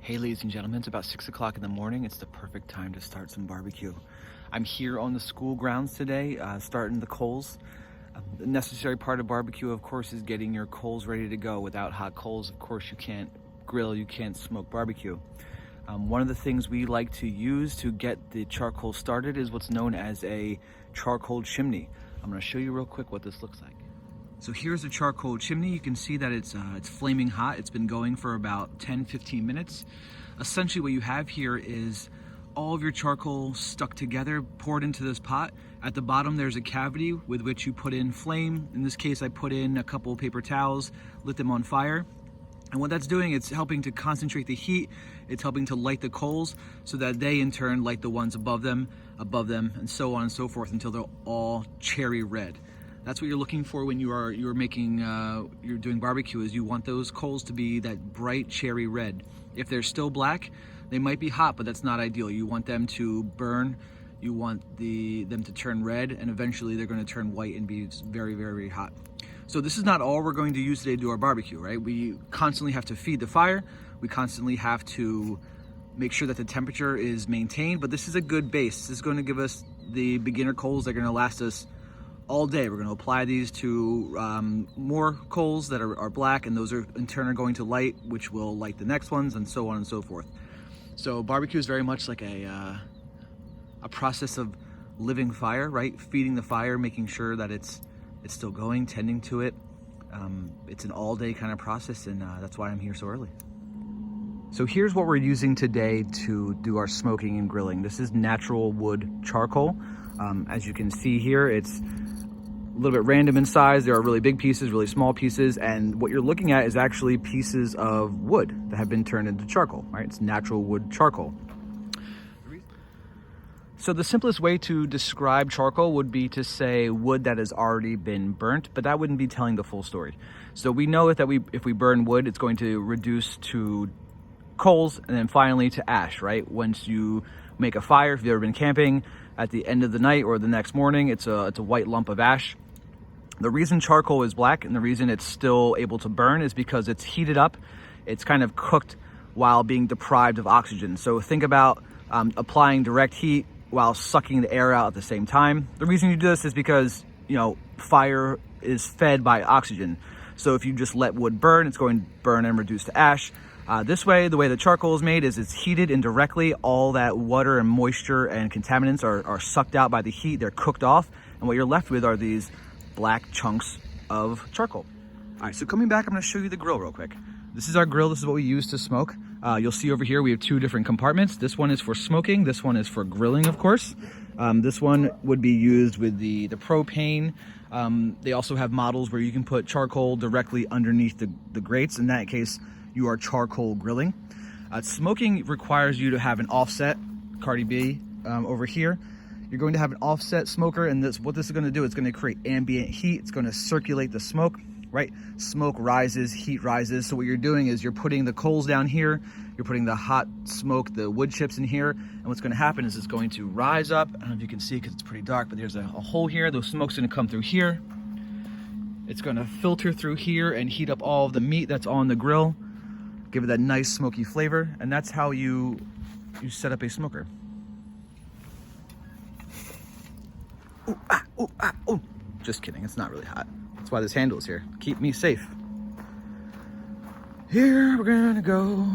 Hey ladies and gentlemen, it's about 6 o'clock in the morning. It's the perfect time to start some barbecue. I'm here on the school grounds today, starting the coals. The necessary part of barbecue, of course, is getting your coals ready to go. Without hot coals, of course, you can't grill, you can't smoke barbecue. One of the things we like to use to get the charcoal started is what's known as a charcoal chimney. I'm gonna show you real quick what this looks like. So here's a charcoal chimney. You can see that it's flaming hot. It's been going for about 10-15 minutes. Essentially what you have here is all of your charcoal stuck together, poured into this pot. At the bottom there's a cavity with which you put in flame. In this case I put in a couple of paper towels, lit them on fire. And what that's doing, it's helping to concentrate the heat. It's helping to light the coals so that they in turn light the ones above them, and so on and so forth until they're all cherry red. That's what you're looking for when you're doing barbecue, is you want those coals to be that bright cherry red. If they're still black, they might be hot, but that's not ideal. You want them to burn, you want them to turn red, and eventually they're going to turn white and be very, very hot. So this is not all we're going to use today to do our barbecue, right? We constantly have to feed the fire. We constantly have to make sure that the temperature is maintained, but this is a good base. This is going to give us the beginner coals that are going to last us all day. We're going to apply these to more coals that are black, and those are in turn are going to light, which will light the next ones, and so on and so forth. So barbecue is very much like a process of living fire, right? Feeding the fire, making sure that it's still going, tending to it. It's an all-day kind of process, and that's why I'm here so early. So here's what we're using today to do our smoking and grilling. This is natural wood charcoal. As you can see here, it's a little bit random in size. There are really big pieces, really small pieces, and what you're looking at is actually pieces of wood that have been turned into charcoal, right? It's natural wood charcoal. So the simplest way to describe charcoal would be to say wood that has already been burnt, but that wouldn't be telling the full story. So we know that if we burn wood, it's going to reduce to coals and then finally to ash, right? Once you make a fire, if you've ever been camping, at the end of the night or the next morning, it's a white lump of ash. The reason charcoal is black and the reason it's still able to burn is because it's heated up. It's kind of cooked while being deprived of oxygen. So think about applying direct heat while sucking the air out at the same time. The reason you do this is because, fire is fed by oxygen. So if you just let wood burn, it's going to burn and reduce to ash. This way, the way the charcoal is made is it's heated indirectly. All that water and moisture and contaminants are sucked out by the heat. They're cooked off. And what you're left with are these black chunks of charcoal. All right, so coming back, I'm gonna show you the grill real quick. This is our grill. This is what we use to smoke. You'll see over here, we have two different compartments. This one is for smoking. This one is for grilling, of course. This one would be used with the propane. They also have models where you can put charcoal directly underneath the grates. In that case, you are charcoal grilling. Smoking requires you to have an offset, Cardi B over here. You're going to have an offset smoker, and what this is going to do, it's going to create ambient heat. It's going to circulate the smoke, right? Smoke rises, heat rises. So what you're doing is you're putting the coals down here, you're putting the hot smoke, the wood chips in here, and what's going to happen is it's going to rise up. I don't know if you can see because it's pretty dark, but there's a hole here. The smoke's going to come through here. It's going to filter through here and heat up all of the meat that's on the grill, give it that nice smoky flavor, and that's how you set up a smoker. Ooh, ah, ooh, ah, ooh. Just kidding, it's not really hot. That's why this handle is here. Keep me safe. Here we're gonna go.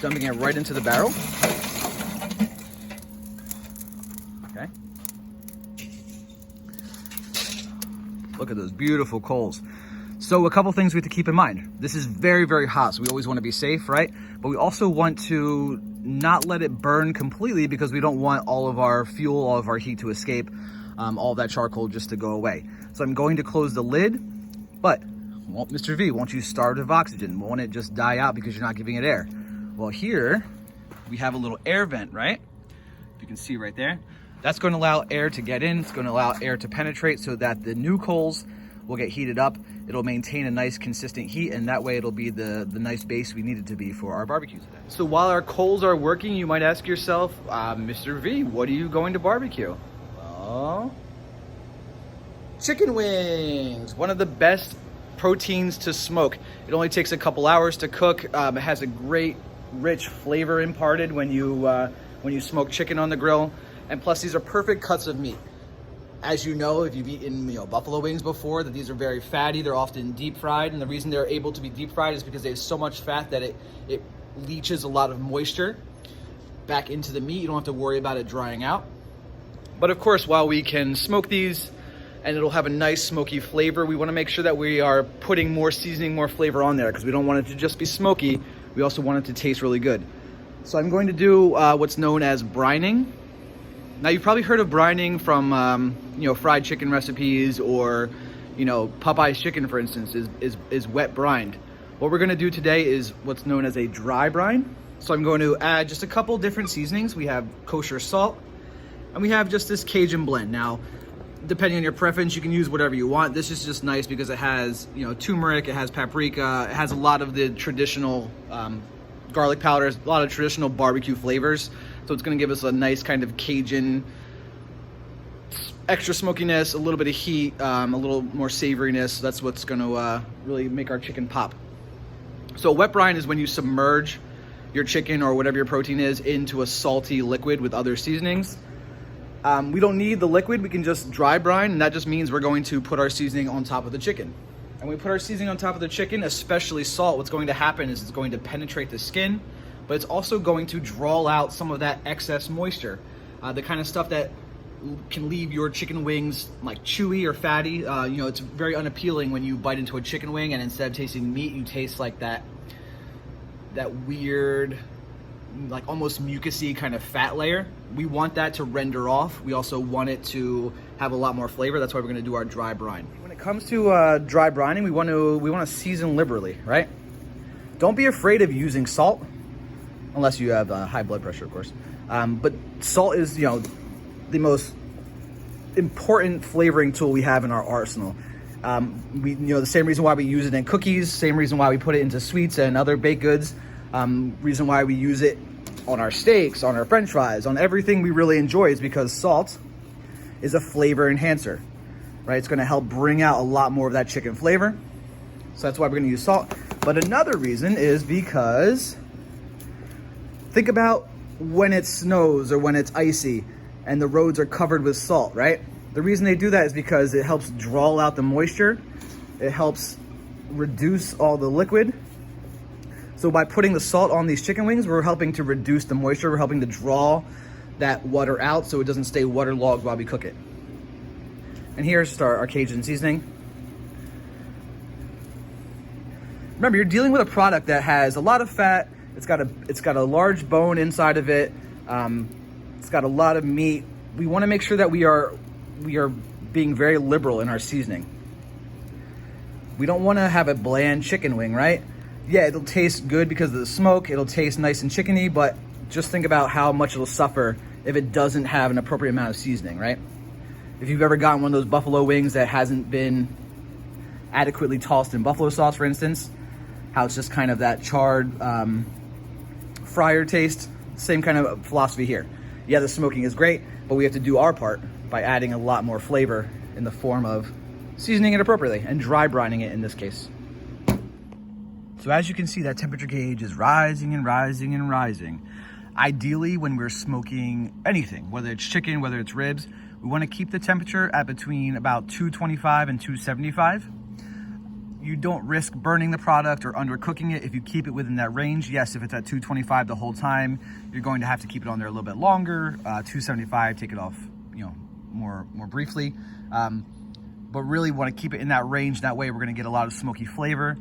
Dumping it right into the barrel. Okay. Look at those beautiful coals. So a couple things we have to keep in mind. This is very, very hot, so we always want to be safe, right? But we also want to not let it burn completely because we don't want all of our fuel, all of our heat to escape, all that charcoal just to go away. So I'm going to close the lid, but Mr. V, won't you starve of oxygen? Won't it just die out because you're not giving it air? Well, here we have a little air vent, right? If you can see right there. That's going to allow air to get in. It's going to allow air to penetrate so that the new coals will get heated up. It'll maintain a nice consistent heat, and that way it'll be the nice base we need it to be for our barbecue today. So while our coals are working, you might ask yourself, Mr. V, what are you going to barbecue? Well, chicken wings, one of the best proteins to smoke. It only takes a couple hours to cook. It has a great rich flavor imparted when you smoke chicken on the grill. And plus, these are perfect cuts of meat. As you know, if you've eaten buffalo wings before, that these are very fatty. They're often deep fried, and the reason they're able to be deep fried is because they have so much fat that it leaches a lot of moisture back into the meat. You don't have to worry about it drying out. But of course, while we can smoke these and it'll have a nice smoky flavor, we want to make sure that we are putting more seasoning, more flavor on there, because we don't want it to just be smoky. We also want it to taste really good. So I'm going to do what's known as brining. Now, you've probably heard of brining from fried chicken recipes, or Popeye's chicken, for instance, is wet brined. What we're going to do today is what's known as a dry brine. So I'm going to add just a couple different seasonings. We have kosher salt, and we have just this Cajun blend. Now, depending on your preference, you can use whatever you want. This is just nice because it has turmeric, it has paprika, it has a lot of the traditional garlic powders, a lot of traditional barbecue flavors. So it's going to give us a nice kind of Cajun, extra smokiness, a little bit of heat, a little more savoriness. That's what's going to really make our chicken pop. So wet brine is when you submerge your chicken or whatever your protein is into a salty liquid with other seasonings. We don't need the liquid, we can just dry brine, and that just means we're going to put our seasoning on top of the chicken. And when we put our seasoning on top of the chicken, especially salt, what's going to happen is it's going to penetrate the skin, but it's also going to draw out some of that excess moisture, the kind of stuff that can leave your chicken wings like chewy or fatty. It's very unappealing when you bite into a chicken wing and instead of tasting meat, you taste like that weird, like almost mucusy kind of fat layer. We want that to render off. We also want it to have a lot more flavor. That's why we're going to do our dry brine. When it comes to dry brining, we want to season liberally, right? Don't be afraid of using salt, unless you have high blood pressure, of course. But salt is, the most important flavoring tool we have in our arsenal. The same reason why we use it in cookies, same reason why we put it into sweets and other baked goods, reason why we use it on our steaks, on our French fries, on everything we really enjoy, is because salt is a flavor enhancer, right? It's going to help bring out a lot more of that chicken flavor. So that's why we're going to use salt. But another reason is because think about when it snows or when it's icy and the roads are covered with salt, right? The reason they do that is because it helps draw out the moisture. It helps reduce all the liquid. So by putting the salt on these chicken wings, we're helping to reduce the moisture. We're helping to draw that water out so it doesn't stay waterlogged while we cook it. And here's our Cajun seasoning. Remember, you're dealing with a product that has a lot of fat. It's got a large bone inside of it. It's got a lot of meat. We want to make sure that we are being very liberal in our seasoning. We don't want to have a bland chicken wing, right? Yeah, it'll taste good because of the smoke. It'll taste nice and chickeny, but just think about how much it'll suffer if it doesn't have an appropriate amount of seasoning, right? If you've ever gotten one of those buffalo wings that hasn't been adequately tossed in buffalo sauce, for instance, how it's just kind of that charred fryer taste, same kind of philosophy here. Yeah, the smoking is great, but we have to do our part by adding a lot more flavor in the form of seasoning it appropriately and dry brining it in this case. So as you can see, that temperature gauge is rising and rising and rising. Ideally, when we're smoking anything, whether it's chicken, whether it's ribs, we want to keep the temperature at between about 225 and 275. You don't risk burning the product or undercooking it if you keep it within that range. Yes, if it's at 225 the whole time, you're going to have to keep it on there a little bit longer. 275, take it off, more briefly. But really want to keep it in that range. That way we're going to get a lot of smoky flavor.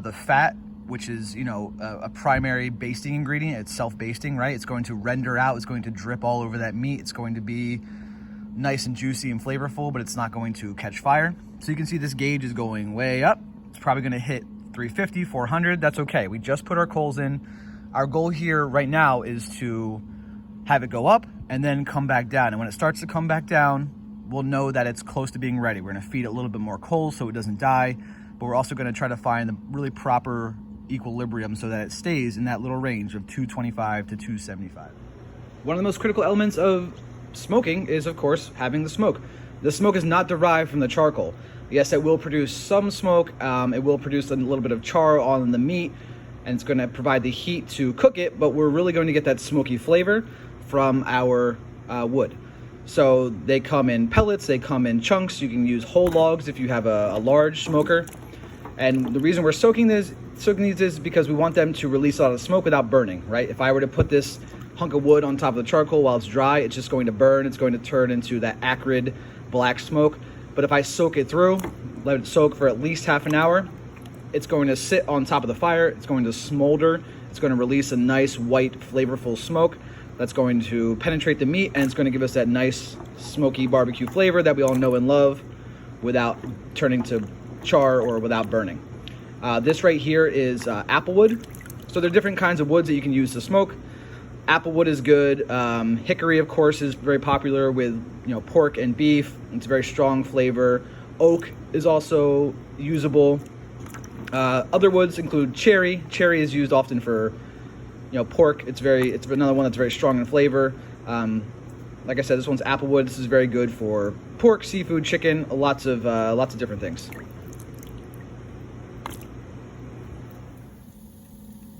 The fat, which is, a primary basting ingredient, it's self-basting, right? It's going to render out, it's going to drip all over that meat. It's going to be nice and juicy and flavorful, but it's not going to catch fire. So you can see this gauge is going way up. It's probably going to hit 350, 400. That's okay. We just put our coals in. Our goal here right now is to have it go up and then come back down. And when it starts to come back down, we'll know that it's close to being ready. We're going to feed it a little bit more coals so it doesn't die, but we're also going to try to find the really proper equilibrium so that it stays in that little range of 225 to 275. One of the most critical elements of smoking is, of course, having the smoke. The smoke is not derived from the charcoal. Yes, it will produce some smoke. It will produce a little bit of char on the meat. and it's going to provide the heat to cook it, but we're really going to get that smoky flavor from our wood. So they come in pellets, they come in chunks. You can use whole logs if you have a large smoker. And the reason we're soaking these is because we want them to release a lot of smoke without burning, right? If I were to put this hunk of wood on top of the charcoal while it's dry, it's just going to burn. It's going to turn into that acrid black smoke. But if I soak it through, let it soak for at least half an hour, it's going to sit on top of the fire. It's going to smolder. It's going to release a nice white flavorful smoke that's going to penetrate the meat, and it's going to give us that nice smoky barbecue flavor that we all know and love without turning to char or without burning. This right here is applewood. So there are different kinds of woods that you can use to smoke. Applewood is good. Hickory, of course, is very popular with pork and beef. It's a very strong flavor. Oak is also usable. Other woods include cherry. Cherry is used often for pork. It's another one that's very strong in flavor. Like I said, this one's applewood. This is very good for pork, seafood, chicken, lots of different things.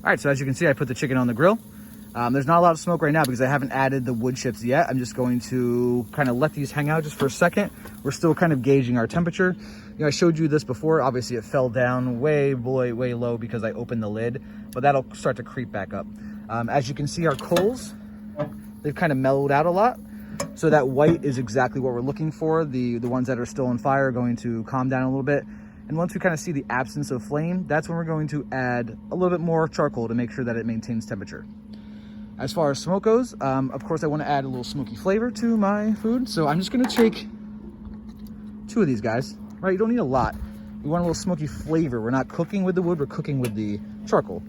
All right, so as you can see, I put the chicken on the grill. There's not a lot of smoke right now because I haven't added the wood chips yet. I'm just going to kind of let these hang out just for a second. We're still kind of gauging our temperature. I showed you this before. Obviously, it fell down way low because I opened the lid, but that'll start to creep back up. As you can see, our coals, they've kind of mellowed out a lot. So that white is exactly what we're looking for. The ones that are still on fire are going to calm down a little bit. And once we kind of see the absence of flame, that's when we're going to add a little bit more charcoal to make sure that it maintains temperature. As far as smoke goes, of course, I want to add a little smoky flavor to my food. So I'm just going to take 2 of these guys, right? You don't need a lot. We want a little smoky flavor. We're not cooking with the wood, we're cooking with the charcoal.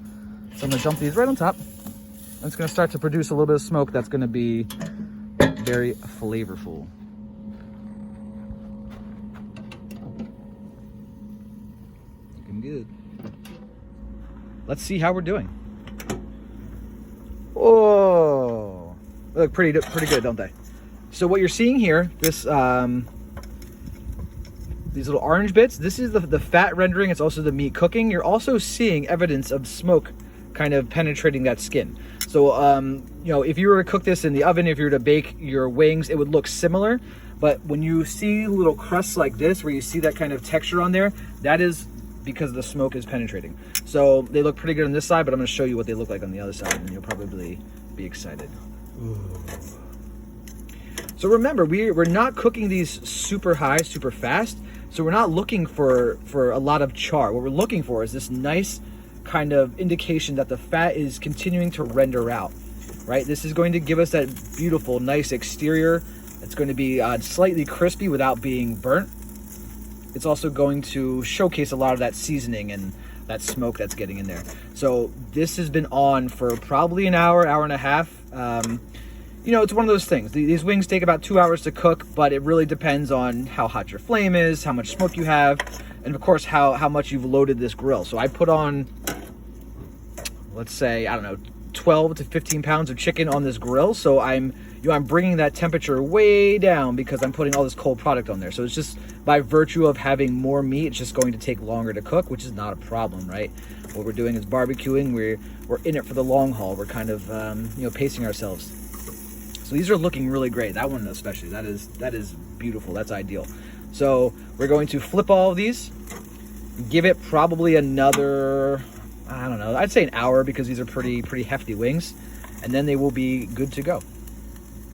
So I'm going to dump these right on top. And it's going to start to produce a little bit of smoke that's going to be very flavorful. Looking good. Let's see how we're doing. Oh, they look pretty good, don't they? So what you're seeing here, this these little orange bits, this is the fat rendering. It's also the meat cooking. You're also seeing evidence of smoke kind of penetrating that skin. So if you were to cook this in the oven, if you were to bake your wings, it would look similar. But when you see little crusts like this, where you see that kind of texture on there, that is because the smoke is penetrating. So they look pretty good on this side, but I'm going to show you what they look like on the other side, and you'll probably be excited. Ooh. So remember, we're not cooking these super high, super fast. So we're not looking for a lot of char. What we're looking for is this nice kind of indication that the fat is continuing to render out, right? This is going to give us that beautiful, nice exterior. It's going to be slightly crispy without being burnt. It's also going to showcase a lot of that seasoning and that smoke that's getting in there. So this has been on for probably an hour and a half. It's one of those things. These wings take about 2 hours to cook, but it really depends on how hot your flame is, how much smoke you have, and of course how much you've loaded this grill. So I put on, let's say, 12 to 15 pounds of chicken on this grill. So I'm bringing that temperature way down because I'm putting all this cold product on there. So it's just by virtue of having more meat, it's just going to take longer to cook, which is not a problem, right? What we're doing is barbecuing. We're in it for the long haul. We're kind of pacing ourselves. So these are looking really great. That one especially, that is beautiful. That's ideal. So we're going to flip all of these, give it probably another, I'd say an hour because these are pretty hefty wings, and then they will be good to go.